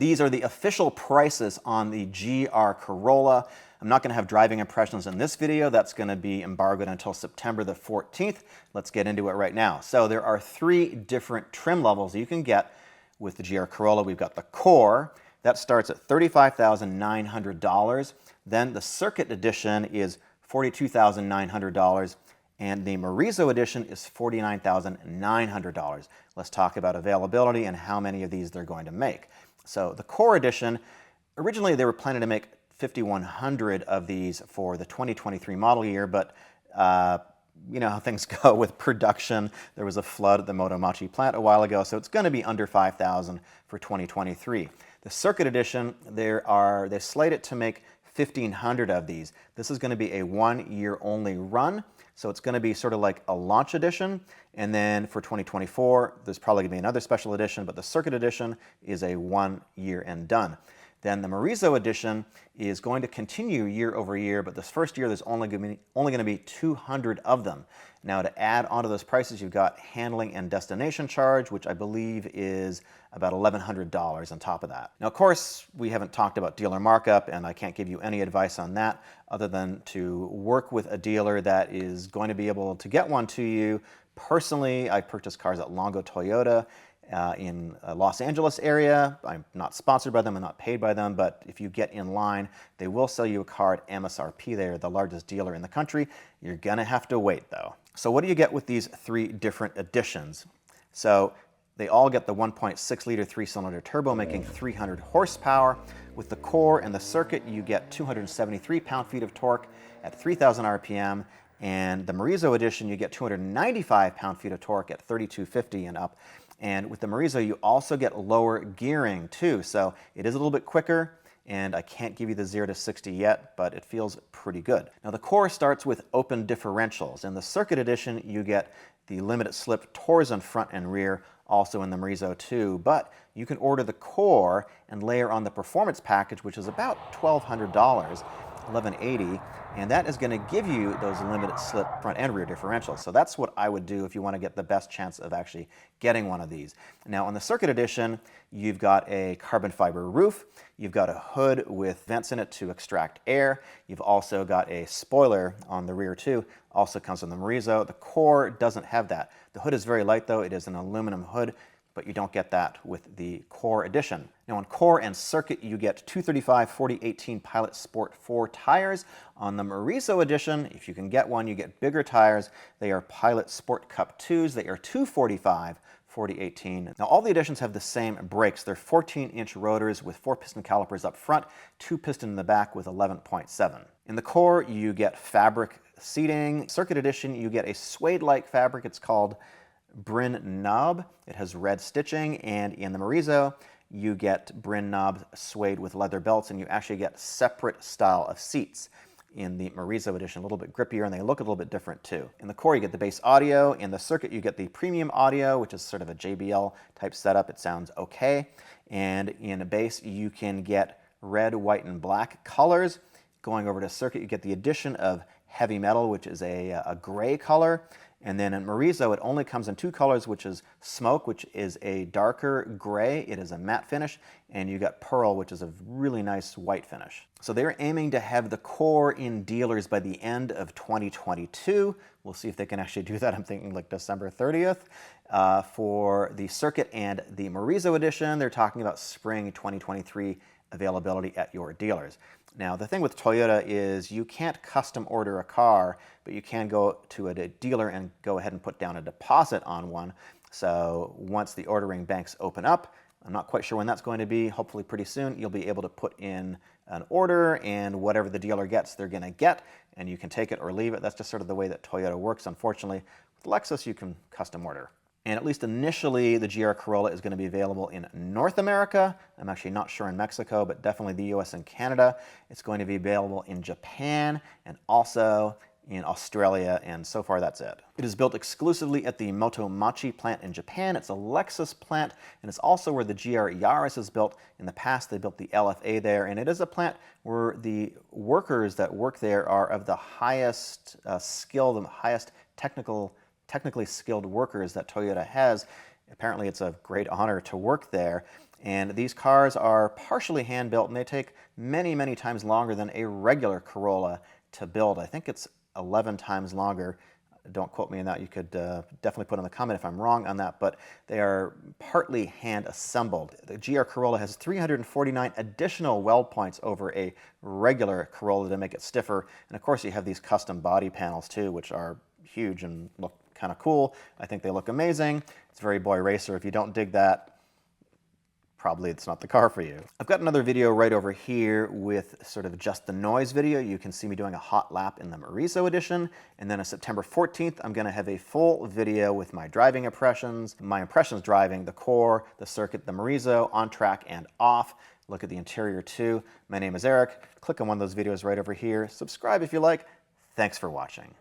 These are the official prices on the GR Corolla. I'm not going to have driving impressions in this video. That's going to be embargoed until September the 14th. Let's get into it right now. So there are 3 different trim levels you can get with the GR Corolla. We've got the Core. That starts at $35,900. Then the Circuit Edition is $42,900. And the Morizo Edition is $49,900. Let's talk about availability and how many of these they're going to make. So the Core Edition, originally they were planning to make 5,100 of these for the 2023 model year, but you know how things go with production. There was a flood at the Motomachi plant a while ago, so it's going to be under 5,000 for 2023. The Circuit Edition, they slate it to make 1,500 of these. This is going to be a 1-year only run, so it's going to be sort of like a launch edition. And then for 2024, there's probably going to be another special edition, but the Circuit Edition is a 1-year and done. Then the Morizo Edition is going to continue year over year, but this first year there's only going to be 200 of them. Now to add onto those prices, you've got handling and destination charge, which I believe is about $1,100 on top of that. Now, of course, we haven't talked about dealer markup, and I can't give you any advice on that other than to work with a dealer that is going to be able to get one to you. Personally, I purchased cars at Longo Toyota in Los Angeles area. I'm not sponsored by them, I'm not paid by them, but if you get in line, they will sell you a car at MSRP. They're the largest dealer in the country. You're gonna have to wait though. So what do you get with these 3 different editions? So they all get the 1.6 liter 3-cylinder turbo making 300 horsepower. With the Core and the Circuit, you get 273 pound-feet of torque at 3,000 RPM. And the Morizo Edition, you get 295 pound-feet of torque at 3,250 and up. And with the Morizo, you also get lower gearing too. So it is a little bit quicker, and I can't give you the 0 to 60 yet, but it feels pretty good. Now the Core starts with open differentials. In the Circuit Edition, you get the limited slip Torsen front and rear, also in the Morizo too. But you can order the Core and layer on the performance package, which is about $1,200, $1,180, and that is going to give you those limited slip front and rear differentials. So that's what I would do if you want to get the best chance of actually getting one of these. Now on the Circuit Edition, you've got a carbon fiber roof, you've got a hood with vents in it to extract air, you've also got a spoiler on the rear too, also comes in the Morizo. The Core doesn't have that. The hood is very light though, it is an aluminum hood, but you don't get that with the Core Edition. Now on Core and Circuit, you get 235/40/18 Pilot Sport 4 tires. On the Morizo Edition, if you can get one, you get bigger tires. They are Pilot Sport Cup 2s. They are 245/40/18. Now all the editions have the same brakes. They're 14-inch rotors with 4 piston calipers up front, 2 piston in the back with 11.7. In the Core, you get fabric seating. Circuit Edition, you get a suede-like fabric. It's called Bryn Knob. It has red stitching, and in the Morizo, you get Bryn Knob suede with leather belts, and you actually get separate style of seats in the Morizo Edition, a little bit grippier, and they look a little bit different too. In the Core, you get the bass audio. In the Circuit, you get the premium audio, which is sort of a JBL type setup. It sounds okay. And in a bass, you can get red, white, and black colors. Going over to Circuit, you get the addition of heavy metal, which is a gray color. And then in Morizo, it only comes in 2 colors, which is smoke, which is a darker gray. It is a matte finish. And you got pearl, which is a really nice white finish. So they're aiming to have the Core in dealers by the end of 2022. We'll see if they can actually do that. I'm thinking like December 30th. For the Circuit and the Morizo Edition, they're talking about spring 2023 availability at your dealers. Now, the thing with Toyota is you can't custom order a car, but you can go to a dealer and go ahead and put down a deposit on one. So once the ordering banks open up, I'm not quite sure when that's going to be, hopefully pretty soon, you'll be able to put in an order, and whatever the dealer gets, they're going to get, and you can take it or leave it. That's just sort of the way that Toyota works, unfortunately. With Lexus, you can custom order. And at least initially, the GR Corolla is going to be available in North America. I'm actually not sure in Mexico, but definitely the US and Canada. It's going to be available in Japan and also in Australia, and so far that's it. It is built exclusively at the Motomachi plant in Japan. It's a Lexus plant, and it's also where the GR Yaris is built. In the past, they built the LFA there, and it is a plant where the workers that work there are of the highest skill, the highest technically skilled workers that Toyota has. Apparently, it's a great honor to work there. And these cars are partially hand-built, and they take many, many times longer than a regular Corolla to build. I think it's 11 times longer. Don't quote me on that. You could definitely put in the comment if I'm wrong on that, but they are partly hand assembled. The GR Corolla has 349 additional weld points over a regular Corolla to make it stiffer. And of course you have these custom body panels too, which are huge and look kind of cool. I think they look amazing. It's very boy racer. If you don't dig that, probably it's not the car for you. I've got another video right over here with sort of just the noise video. You can see me doing a hot lap in the Morizo Edition. And then on September 14th, I'm gonna have a full video with my driving impressions, driving the core, the circuit, the Morizo, on track and off. Look at the interior too. My name is Eric. Click on one of those videos right over here. Subscribe if you like. Thanks for watching.